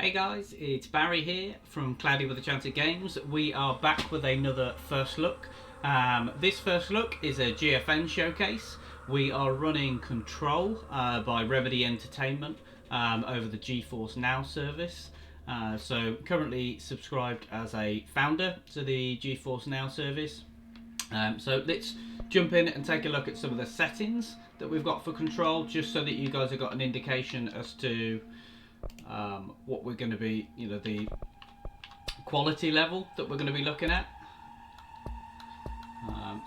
Hey guys, it's Barry here from Cloudy with Enchanted Games. We are back with another first look. This first look is a GFN showcase. We are running Control by Remedy Entertainment over the GeForce Now service. So currently subscribed as a founder to the GeForce Now service. So let's jump in and take a look at some of the settings that we've got for Control, just so that you guys have got an indication as to what we're going to be, the quality level that we're going to be looking at.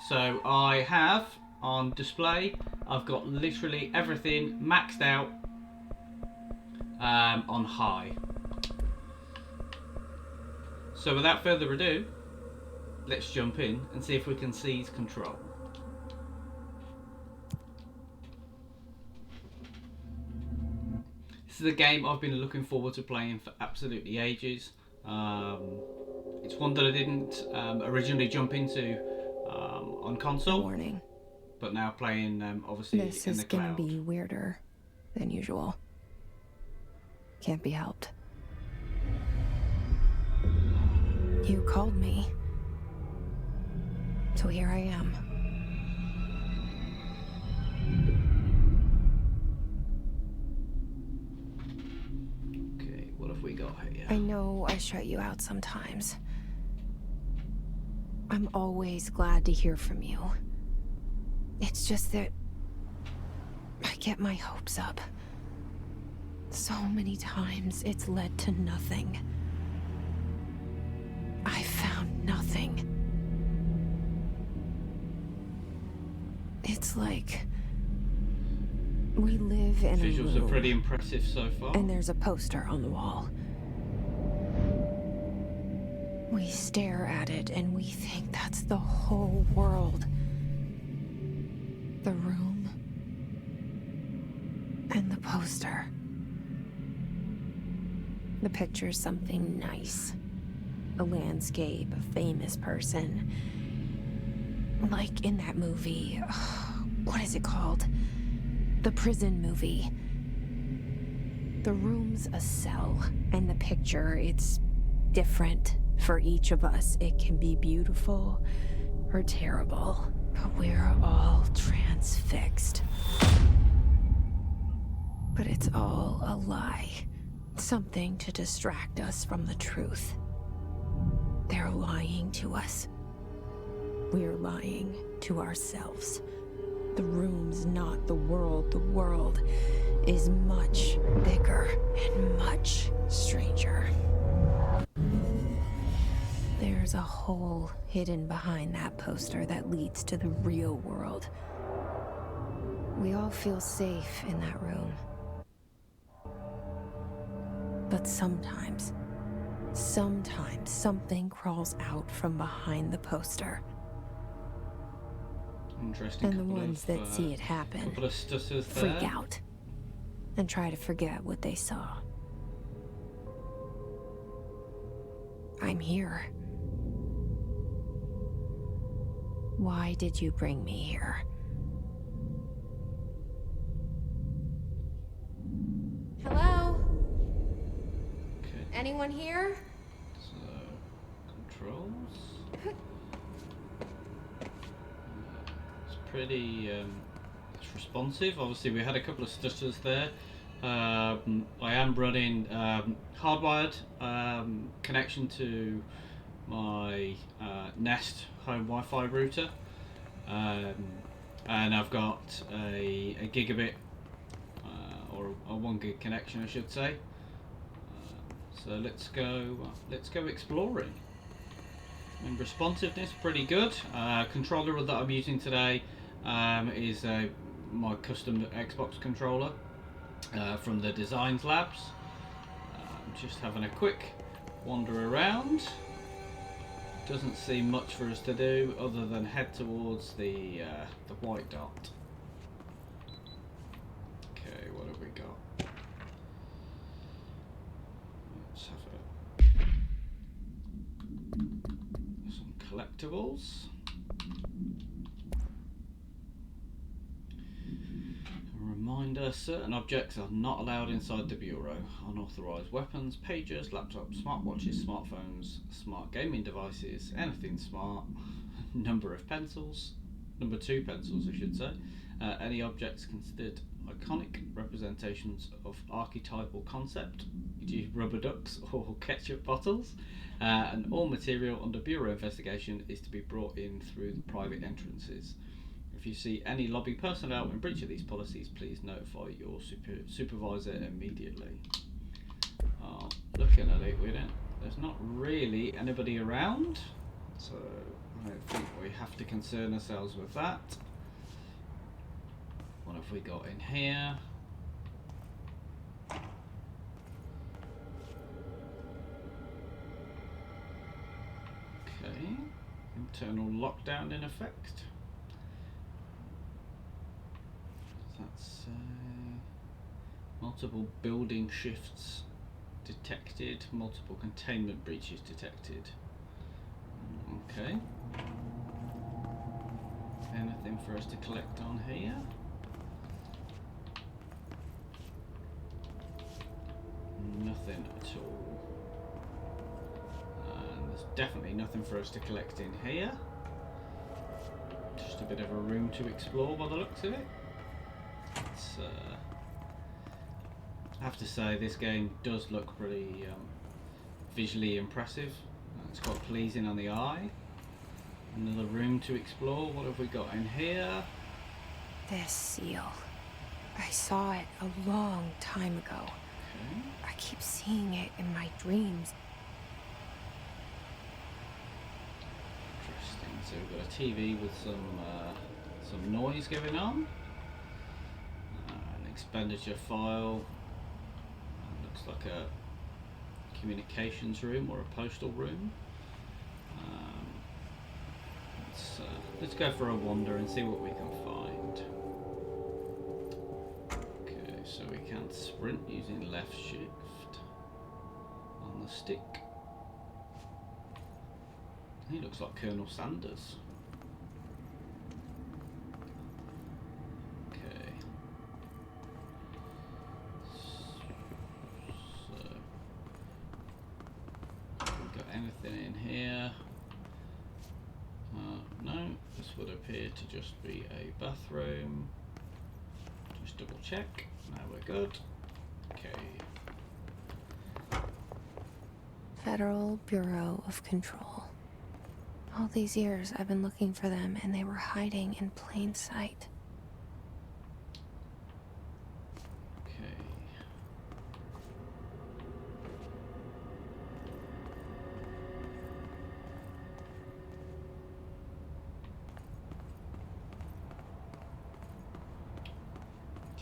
So I have on display, I've got literally everything maxed out on high. So without further ado, let's jump in and see if we can seize Control. This is a game I've been looking forward to playing for absolutely ages. It's one that I didn't originally jump into on console. Warning. But now playing obviously this in the cloud. This is gonna be weirder than usual. Can't be helped. You called me. So here I am. Okay, what have we got here? I know I shut you out sometimes. I'm always glad to hear from you. It's just that I get my hopes up. So many times it's led to nothing. I found nothing. It's like we live in Visuals a room, are pretty impressive so far. and there's a poster on the wall. We stare at it and we think that's the whole world. The room and the poster. The picture's something nice. A landscape, a famous person. Like in that movie, what is it called? The prison movie. The room's a cell, and the picture, it's different for each of us. It can be beautiful or terrible, but we're all transfixed. But it's all a lie. Something to distract us from the truth. They're lying to us. We're lying to ourselves. The room's not the world. The world is much bigger and much stranger. There's a hole hidden behind that poster that leads to the real world. We all feel safe in that room. But sometimes something crawls out from behind the poster. Interesting. And the ones that see it happen freak out and try to forget what they saw. I'm here. Why did you bring me here? Hello? Okay. Anyone here? So, controls. It's pretty it's responsive. Obviously we had a couple of stutters there. I am running hardwired connection to my Nest home Wi-Fi router, and I've got a gigabit or a 1 gig connection, I should say. So let's go exploring. And responsiveness pretty good. Controller that I'm using today is my custom Xbox controller from the Designs Labs. Just having a quick wander around. Doesn't seem much for us to do other than head towards the white dot. Okay, what have we got? Let's have some collectibles. A reminder, certain objects are not allowed inside the Bureau. Unauthorised weapons, pagers, laptops, smartwatches, smartphones, smart gaming devices, anything smart, number 2 pencils, I should say, any objects considered iconic representations of archetypal concept, e.g. rubber ducks or ketchup bottles, and all material under Bureau investigation is to be brought in through the private entrances. If you see any lobby personnel in breach of these policies, please notify your supervisor immediately. Looking at it, there's not really anybody around, so I don't think we have to concern ourselves with that. What have we got in here? Okay, internal lockdown in effect. That's multiple building shifts detected, multiple containment breaches detected. Okay. Anything for us to collect on here? Nothing at all. And there's definitely nothing for us to collect in here. Just a bit of a room to explore by the looks of it. I have to say, this game does look pretty visually impressive. It's quite pleasing on the eye. Another room to explore. What have we got in here? This seal. I saw it a long time ago. Okay. I keep seeing it in my dreams. Interesting. So we've got a TV with some noise going on. An expenditure file. Looks like a communications room or a postal room. Let's go for a wander and see what we can find. Okay, so we can sprint using left shift on the stick. He looks like Colonel Sanders. Okay. So, we got anything in here? No, this would appear to just be a bathroom. Just double check. Now we're good. Okay. Federal Bureau of Control. All these years I've been looking for them and they were hiding in plain sight. Okay.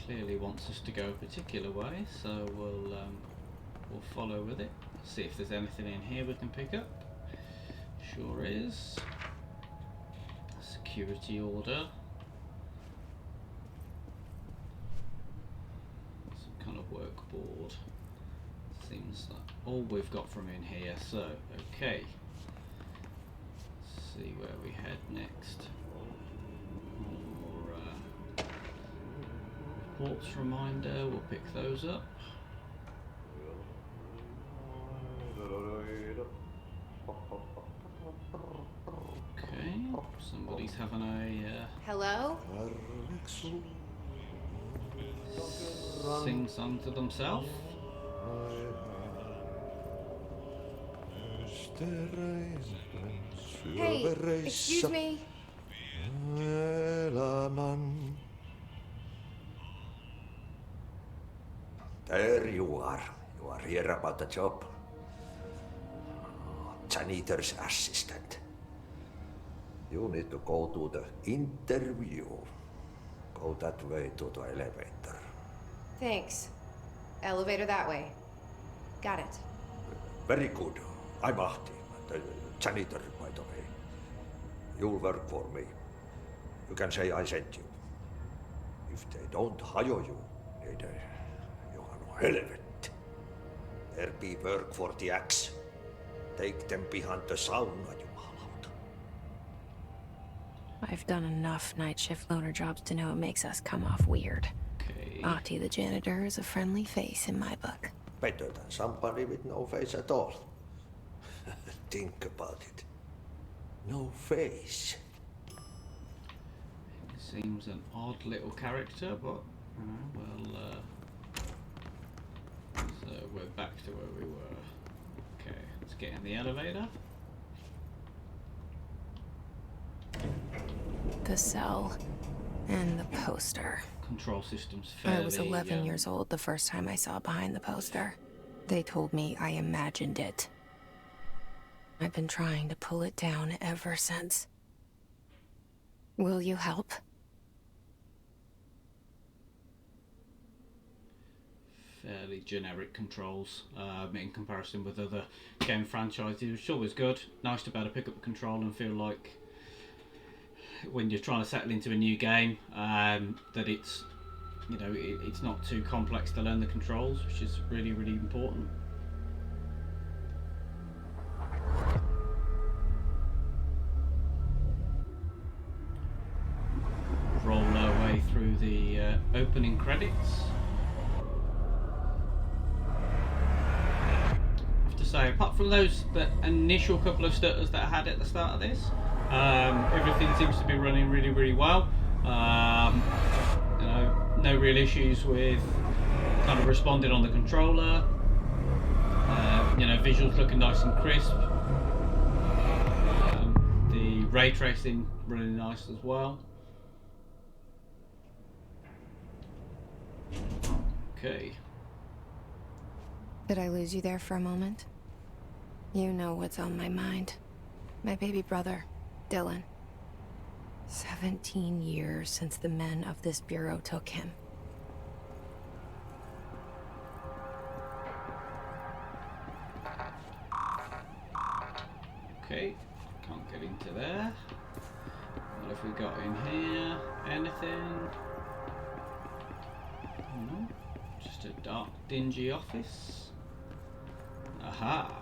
Clearly wants us to go a particular way, so we'll follow with it. See if there's anything in here we can pick up. Sure is. Security order. Some kind of work board. Seems like all we've got from in here. So, okay. Let's see where we head next. Reports reminder, we'll pick those up. Okay, somebody's having a Hello? sing song to themselves. Hey, excuse me. There you are. You are here about the job. Janitor's assistant. You need to go to the interview. Go that way to the elevator. Thanks. Elevator that way. Got it. Very good. I'm Ahti, the janitor, by the way. You'll work for me. You can say I sent you. If they don't hire you, they you are no helvet. There be work for the axe. Take them behind the sauna, jumalauta. I've done enough night shift loader jobs to know it makes us come off weird. Okay, Ahti the janitor is a friendly face in my book. Better than somebody with no face at all. Think about it. No face. Seems an odd little character, but so we're back to where we were. Okay, let's get in the elevator. The cell and the poster. Control system's fairly... I was 11 years old the first time I saw behind the poster. They told me I imagined it. I've been trying to pull it down ever since. Will you help? Fairly generic controls in comparison with other game franchises, which is always good. Nice to be able to pick up the control and feel like when you're trying to settle into a new game that it's, you know, it's not too complex to learn the controls, which is really, really important. Roll our way through the opening credits. So apart from the initial couple of stutters that I had at the start of this, everything seems to be running really, really well. You know, no real issues with kind of responding on the controller. You know, visuals looking nice and crisp. The ray tracing really nice as well. Okay. Did I lose you there for a moment? You know what's on my mind. My baby brother, Dylan. 17 years since the men of this bureau took him. Okay, can't get into there. What have we got in here? Anything? No, just a dark, dingy office. Aha!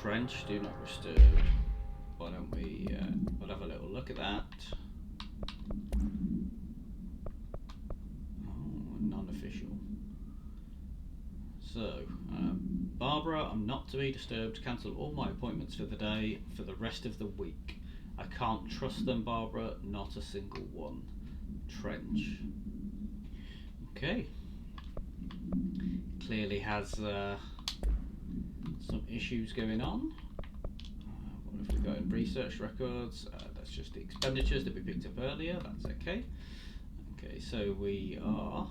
Trench, do not disturb. Why don't we, we'll have a little look at that. Oh, non-official. So, Barbara, I'm not to be disturbed. Cancel all my appointments for the day, for the rest of the week. I can't trust them, Barbara, not a single one. Trench. Okay. Clearly has some issues going on. What have we got in research records? That's just the expenditures that we picked up earlier. That's okay. Okay, so we are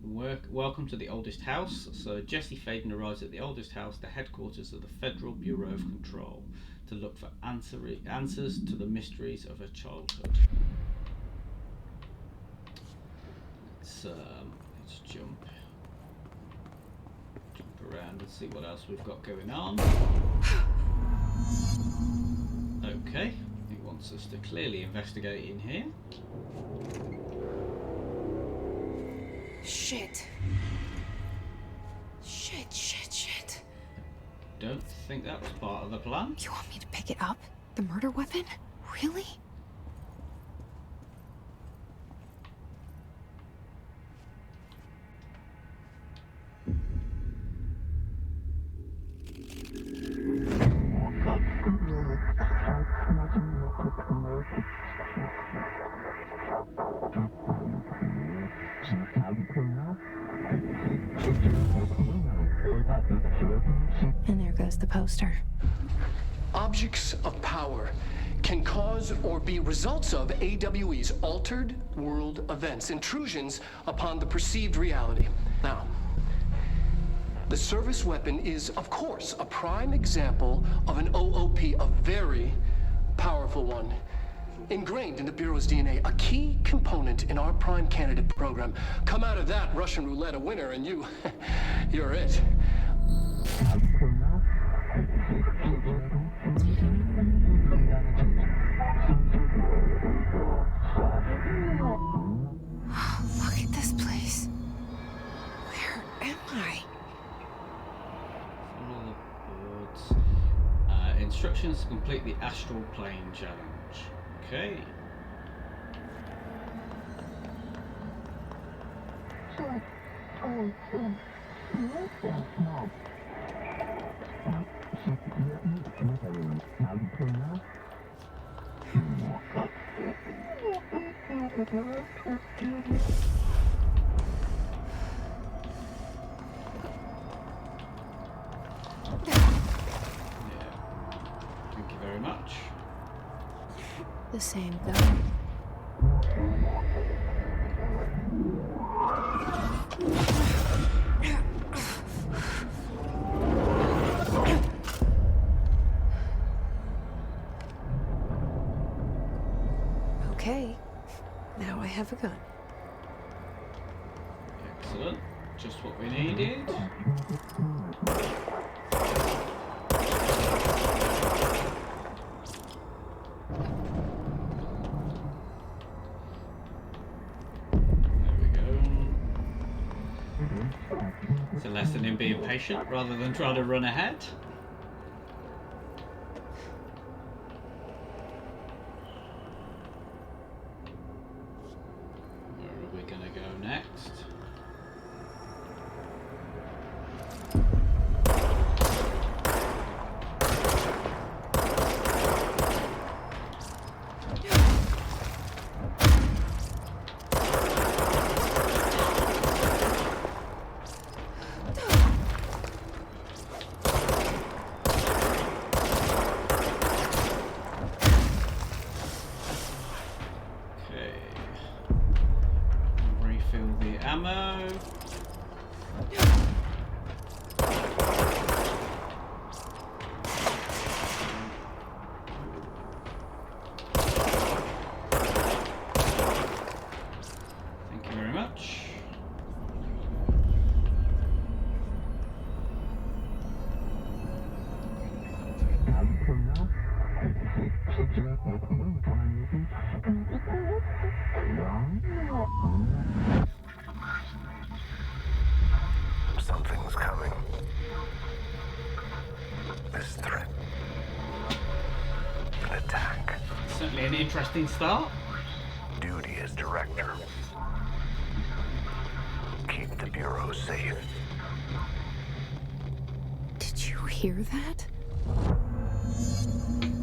welcome to the oldest house. So Jesse Faden arrives at the oldest house, the headquarters of the Federal Bureau of Control, to look for answers to the mysteries of her childhood. Let's jump around and see what else we've got going on. Okay, he wants us to clearly investigate in here. Shit. Shit. Don't think that was part of the plan. You want me to pick it up? The murder weapon? Really? And there goes the poster. Objects of power can cause or be results of AWE's altered world events, intrusions upon the perceived reality. Now, the service weapon is, of course, a prime example of an OOP, a very powerful one. Ingrained in the Bureau's DNA, a key component in our prime candidate program. Come out of that Russian roulette a winner and you're it. Look at this place. Where am I? Follow the boards. Instructions to complete the astral plane challenge. Okay. Thank you very much. The same gun. Okay, now I have a gun. Excellent. Just what we needed. There we go. It's a lesson in being patient rather than trying to run ahead. Where are we going to go next? Refill the ammo. Thank you very much. Something's coming. This threat. An attack. Certainly an interesting start. Duty as director. Keep the Bureau safe. Did you hear that?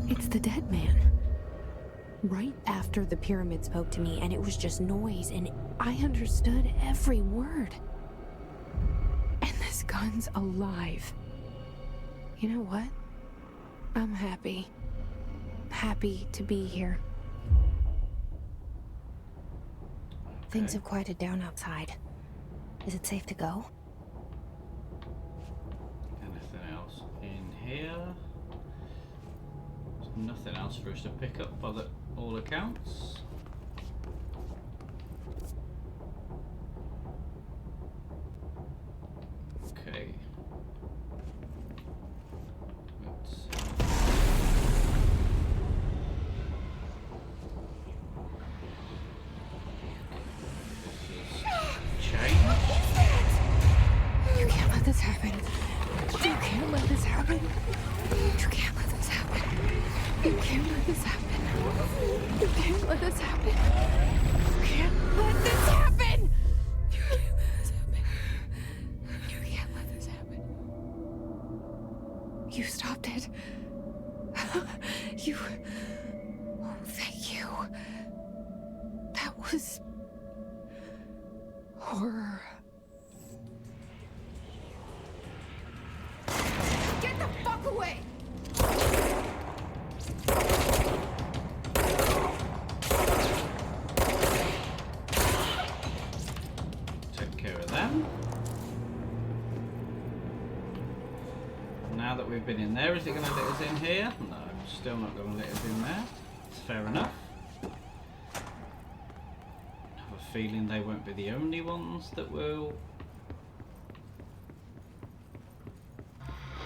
It's the dead man. Right after the pyramid spoke to me, and it was just noise, and I understood every word. And this gun's alive. You know what? I'm happy. Happy to be here. Things have quieted down outside. Is it safe to go? Anything else in here? There's nothing else for us to pick up by all accounts. Okay. Let's see. This is changed. You can't let this happen. You can't let this happen. You can't let this happen. You can't let this happen. You can't let this happen. You can't let this happen. You can't let this happen. You can't let this happen. You stopped it. You... Oh, thank you. That was... horror. Get the fuck away! Take care of them. Now that we've been in there, is it going to let us in here? No, still not going to let us in there. It's fair enough. I have a feeling they won't be the only ones that will.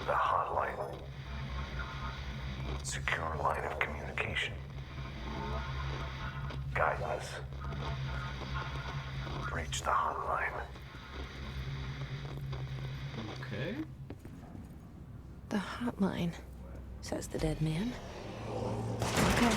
The hotline. Secure line of communication. Guidance. Reach the hotline. Okay. The hotline, says the dead man. Okay.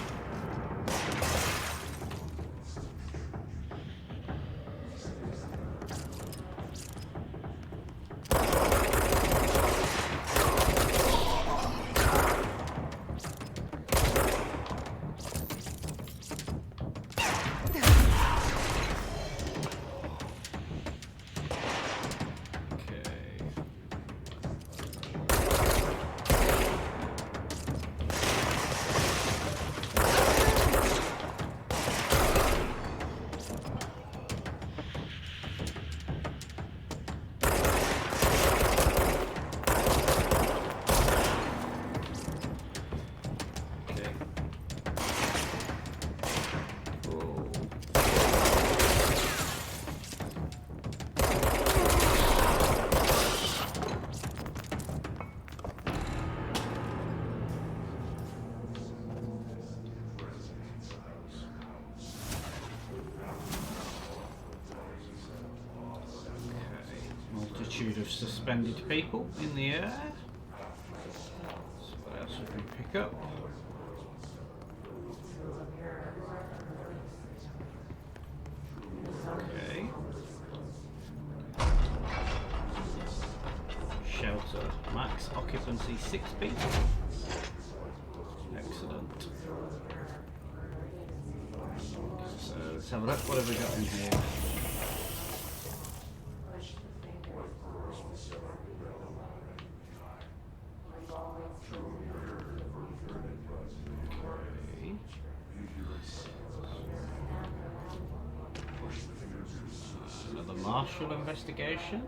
multitude of suspended people in the air. So what else we can pick up? Okay. Shelter. Max occupancy 6 people. Excellent. So let's have a look. What have we got in here? Another martial investigation.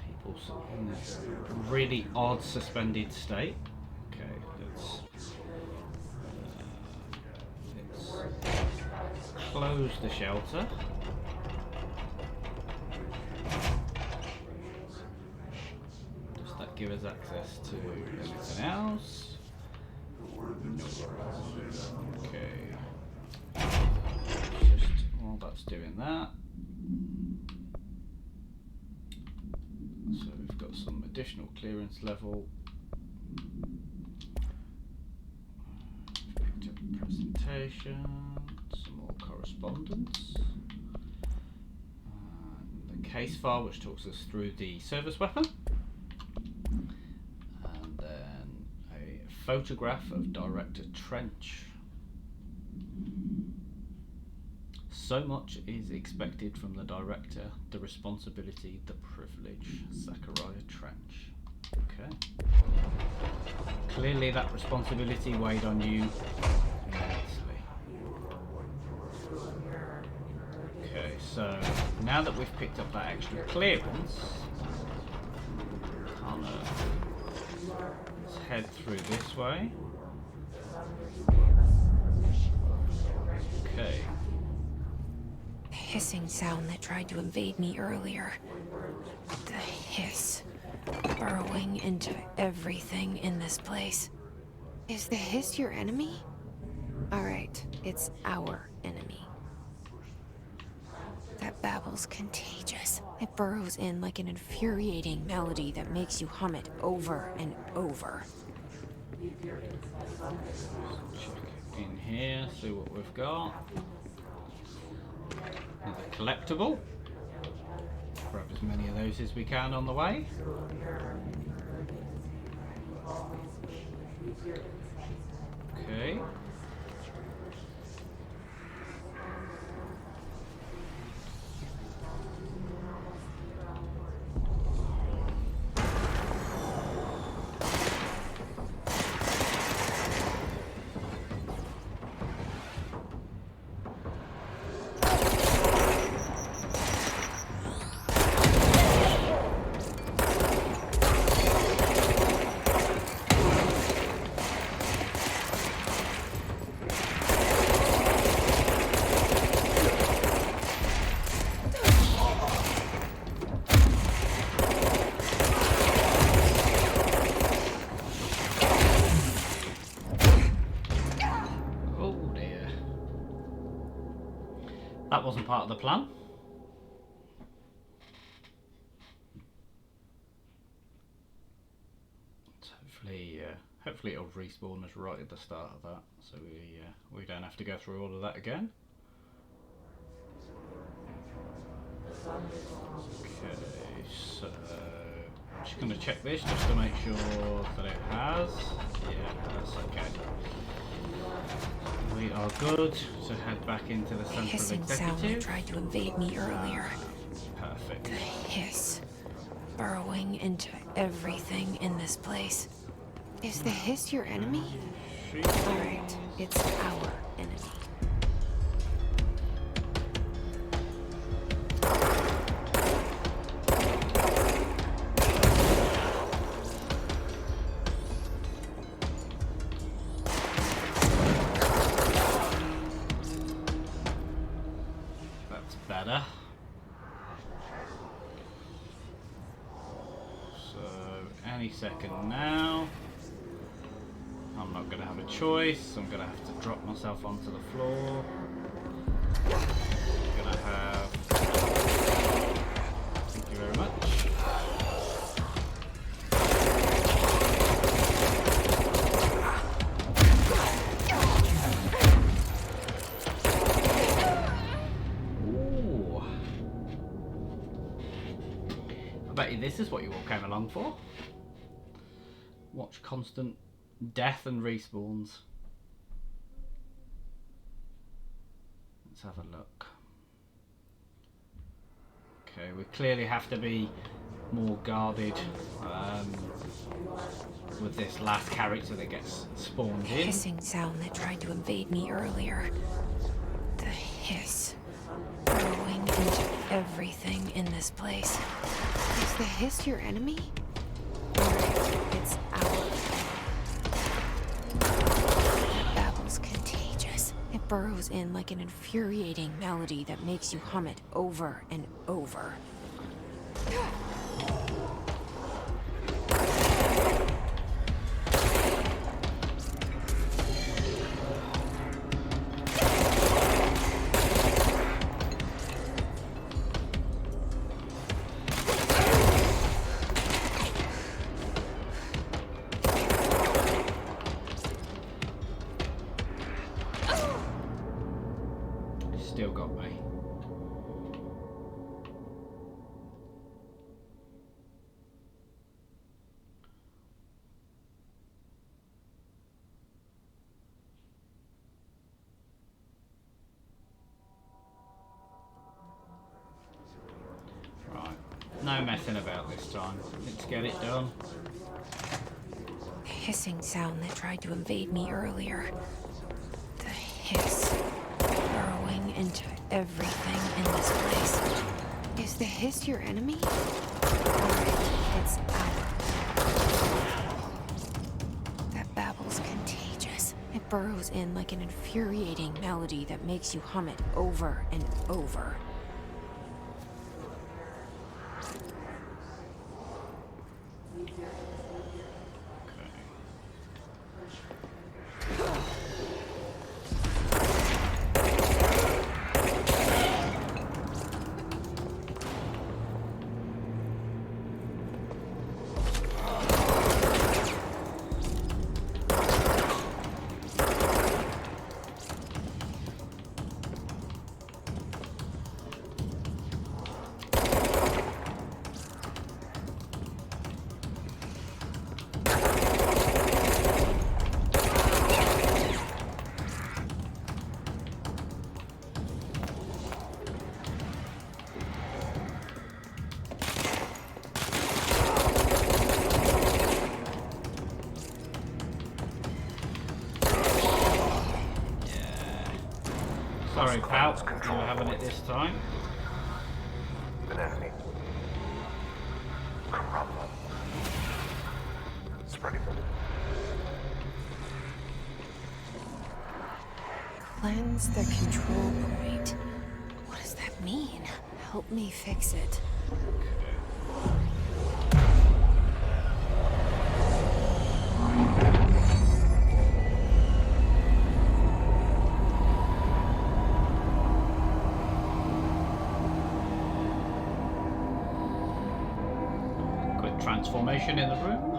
People in this really odd suspended state. Okay, let's close the shelter. Does that give us access to anything else? Okay. Just while that's doing that. So we've got some additional clearance level. Picked up presentation, some more correspondence. The case file which talks us through the service weapon. And then a photograph of Director Trench. So much is expected from the director, the responsibility, the privilege. Zachariah Trench. Okay. Clearly that responsibility weighed on you immensely. Okay, so now that we've picked up that extra clearance, let's head through this way. Okay. Hissing sound that tried to invade me earlier. The hiss. Burrowing into everything in this place. Is the hiss your enemy? Alright, it's our enemy. That babble's contagious. It burrows in like an infuriating melody that makes you hum it over and over. Check in here, see what we've got. Another collectible. Grab as many of those as we can on the way. Okay. That wasn't part of the plan. So hopefully it'll respawn us right at the start of that, so we don't have to go through all of that again. Okay, so I'm just going to check this just to make sure that it has. Yeah, that's okay. We are good to head back into the central Hissing sound that tried to invade me earlier. Perfect. The hiss. Burrowing into everything in this place. Is the hiss your enemy? Alright, it's our enemy. Better. So any second now. I'm not going to have a choice. I'm going to have to drop myself onto the floor. Gonna have. Thank you very much. Ooh. I bet you this is what you all came along for. Watch constant death and respawns. Let's have a look. Okay, we clearly have to be more guarded with this last character that gets spawned in. Hissing sound that tried to invade me earlier. The hiss. Burrowing into everything in this place. Is the hiss your enemy? Or it's ours? That babble's contagious. It burrows in like an infuriating melody that makes you hum it over and over. Still got me. Right, no messing about this time. Let's get it done. The hissing sound that tried to invade me earlier. The hiss. Burrowing into everything in this place. Is the hiss your enemy? Or it's ours? That babble's contagious. It burrows in like an infuriating melody that makes you hum it over and over. Sorry, pal, you were having it this time. An enemy. Corrupt. Spreading them. Cleanse the control point. What does that mean? Help me fix it. Quick transformation in the room.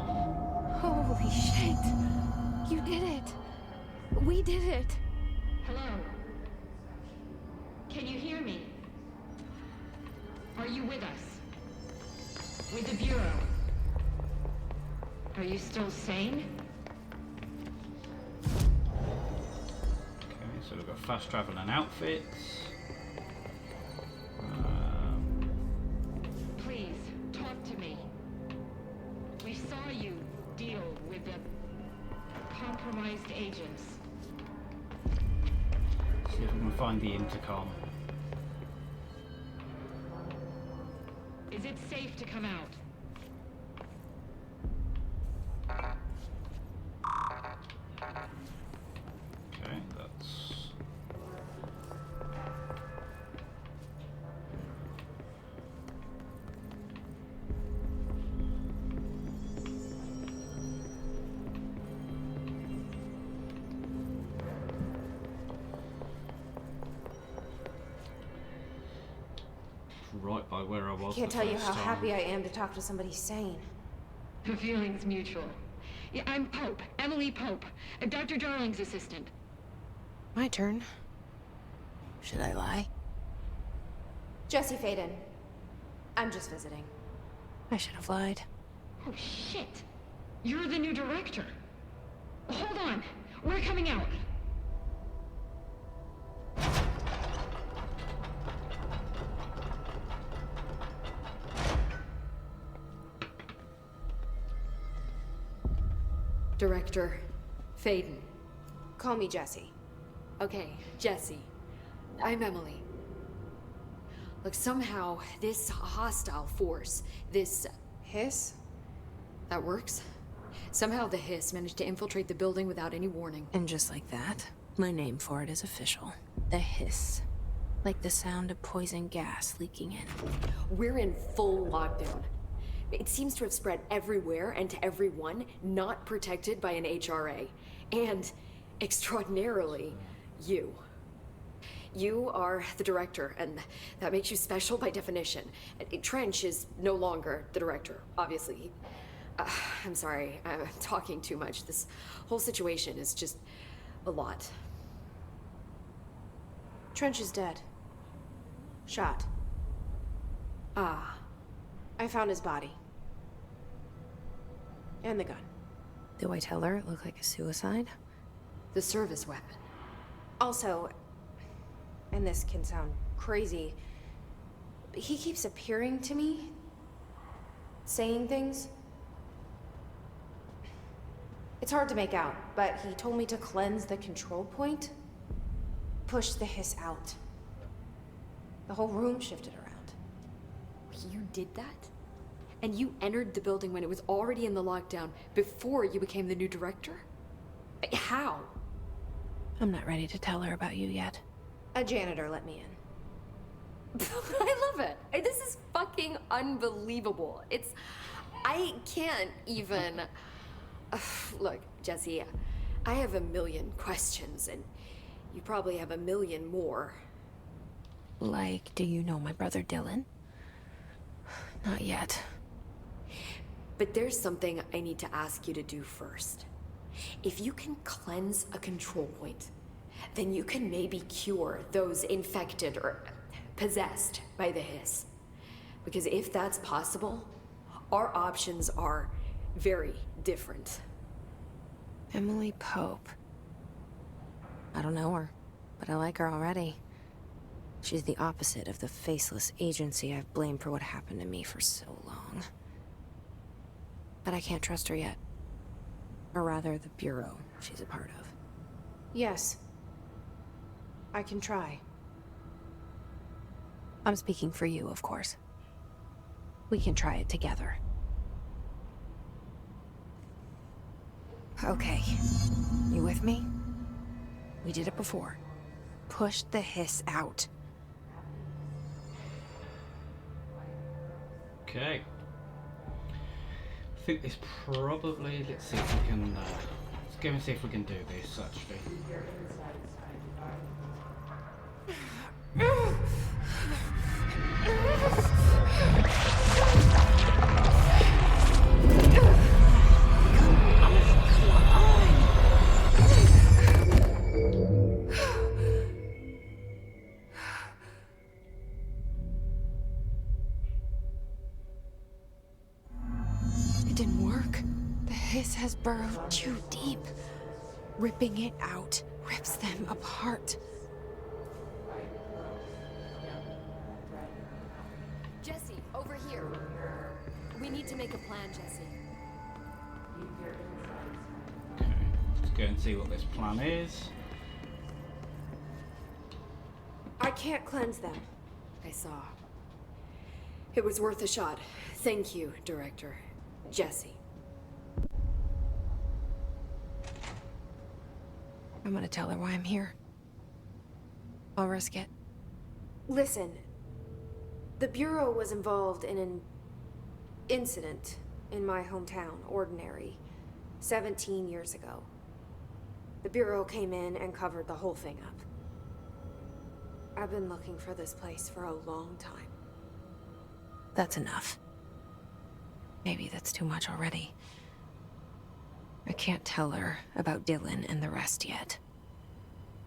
Holy shit. You did it. We did it. Hello? Can you hear me? Are you with us? With the Bureau? Are you still sane? Okay, so we've got fast travel and outfits. Please, talk to me. We saw you deal with the compromised agents. See if we can find the intercom. Is it safe to come out? Okay, that's... right by where I was. Can't the tell you first how time. happy I am to talk to somebody sane. The feeling's mutual. Yeah, I'm Pope, Emily Pope, Dr. Darling's assistant. My turn. Should I lie? Jesse Faden. I'm just visiting. I should have lied. Oh, shit. You're the new director. Hold on. We're coming out. Director Faden. Call me Jesse. Okay, Jesse. I'm Emily. Look, somehow this hostile force, this... Hiss? that works? Somehow the hiss managed to infiltrate the building without any warning. And just like that, my name for it is official. The hiss. Like the sound of poison gas leaking in. We're in full lockdown. It seems to have spread everywhere and to everyone not protected by an HRA. And, extraordinarily, you. You are the director, and that makes you special by definition. Trench is no longer the director, obviously. I'm sorry, I'm talking too much. This whole situation is just a lot. Trench is dead. Shot. Ah. I found his body. And the gun. Do I tell her it looked like a suicide? The service weapon. Also, and this can sound crazy, but he keeps appearing to me, saying things. It's hard to make out, but he told me to cleanse the control point, push the hiss out. The whole room shifted around. You did that? And you entered the building when it was already in the lockdown before you became the new director? How? I'm not ready to tell her about you yet. A janitor let me in. I love it. This is fucking unbelievable. I can't even... Look, Jesse, I have a million questions, and you probably have a million more. Like, do you know my brother Dylan? Not yet. But there's something I need to ask you to do first. If you can cleanse a control point, then you can maybe cure those infected or possessed by the hiss. Because if that's possible, our options are very different. Emily Pope. I don't know her, but I like her already. She's the opposite of the faceless agency I've blamed for what happened to me for so long. But I can't trust her yet. Or rather, the Bureau she's a part of. Yes. I can try. I'm speaking for you, of course. We can try it together. Okay. You with me? We did it before. Push the hiss out. Okay. I think this probably. Let's see if we can. Let's go and see if we can do this actually. It didn't work. The hiss has burrowed too deep. Ripping it out rips them apart. Jesse, over here. We need to make a plan, Jesse. Okay, let's go and see what this plan is. I can't cleanse them. I saw. It was worth a shot. Thank you, Director. Jesse. I'm gonna tell her why I'm here. I'll risk it. Listen. The Bureau was involved in an incident in my hometown, Ordinary, 17 years ago. The Bureau came in and covered the whole thing up. I've been looking for this place for a long time. That's enough. Maybe that's too much already. I can't tell her about Dylan and the rest yet.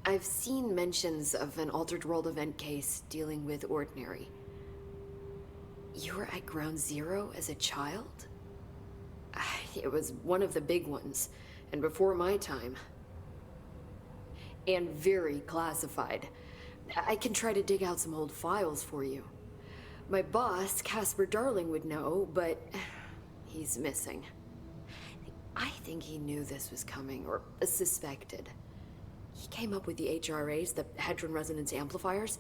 I've seen mentions of an Altered World event case dealing with Ordinary. You were at Ground Zero as a child? It was one of the big ones, and before my time. And very classified. I can try to dig out some old files for you. My boss, Casper Darling, would know, but he's missing. I think he knew this was coming, or suspected. He came up with the HRAs, the Hadron Resonance Amplifiers.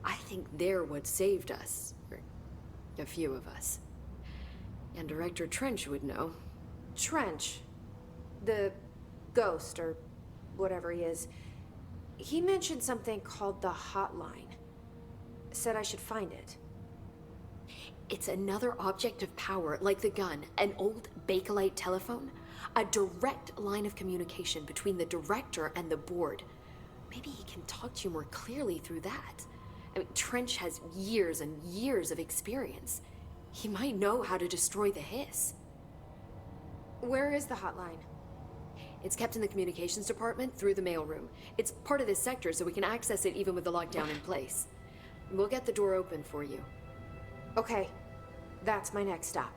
I think they're what saved us. Or a few of us. And Director Trench would know. Trench. The ghost, or whatever he is. He mentioned something called the Hotline. Said I should find it. It's another object of power, like the gun, an old Bakelite telephone. A direct line of communication between the director and the board. Maybe he can talk to you more clearly through that. I mean, Trench has years and years of experience. He might know how to destroy the hiss. Where is the hotline? It's kept in the communications department through the mailroom. It's part of this sector, so we can access it even with the lockdown in place. We'll get the door open for you. Okay, that's my next stop.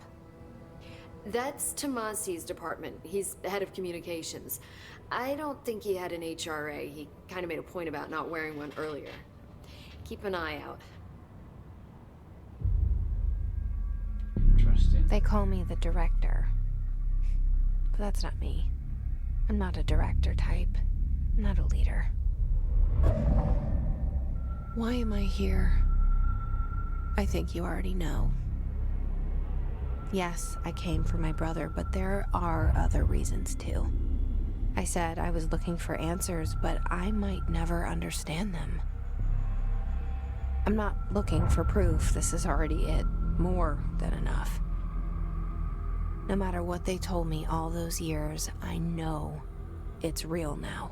That's Tomasi's department. He's the head of communications. I don't think he had an HRA. He kind of made a point about not wearing one earlier. Keep an eye out. Interesting. They call me the director. But that's not me. I'm not a director type. I'm not a leader. Why am I here? I think you already know. Yes, I came for my brother, but there are other reasons too. I said I was looking for answers, but I might never understand them. I'm not looking for proof. This is already it. More than enough. No matter what they told me all those years, I know it's real now.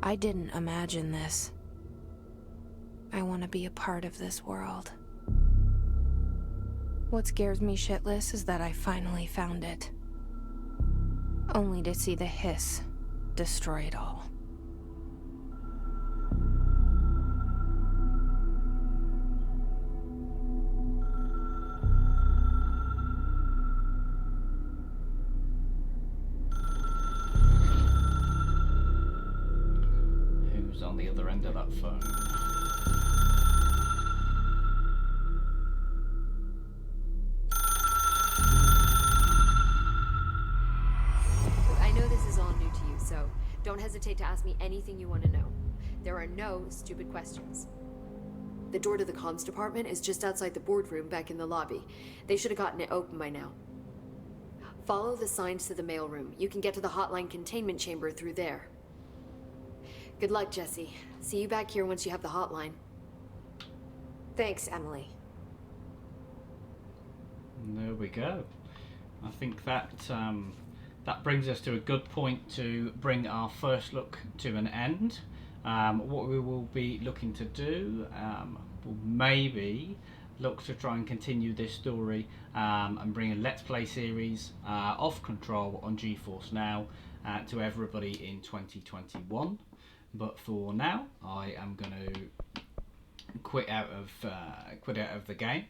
I didn't imagine this. I want to be a part of this world. What scares me shitless is that I finally found it. Only to see the hiss destroy it all. Who's on the other end of that phone? I know this is all new to you, so don't hesitate to ask me anything you want to know. There are no stupid questions. The door to the comms department is just outside the boardroom back in the lobby. They should have gotten it open by now. Follow the signs to the mailroom. You can get to the hotline containment chamber through there. Good luck, Jesse. See you back here once you have the hotline. Thanks, Emily. There we go. I think that that brings us to a good point to bring our first look to an end. What we will be looking to do, will maybe look to try and continue this story and bring a Let's Play series of Control on GeForce Now to everybody in 2021. But for now, I am going to quit out of the game.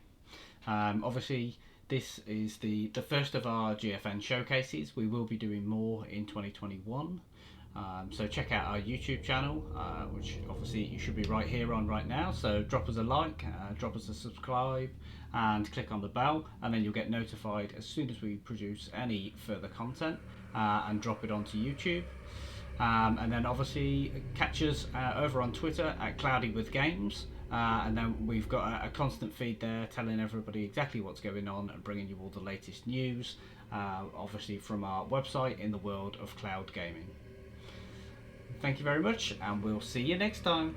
Obviously, this is the first of our GFN showcases. We will be doing more in 2021. So check out our YouTube channel, which obviously you should be right here on right now. So drop us a like, drop us a subscribe, and click on the bell, and then you'll get notified as soon as we produce any further content and drop it onto YouTube. And then obviously catch us over on Twitter at Cloudy with Games. And then we've got a constant feed there telling everybody exactly what's going on and bringing you all the latest news, obviously from our website in the world of cloud gaming. Thank you very much, and we'll see you next time.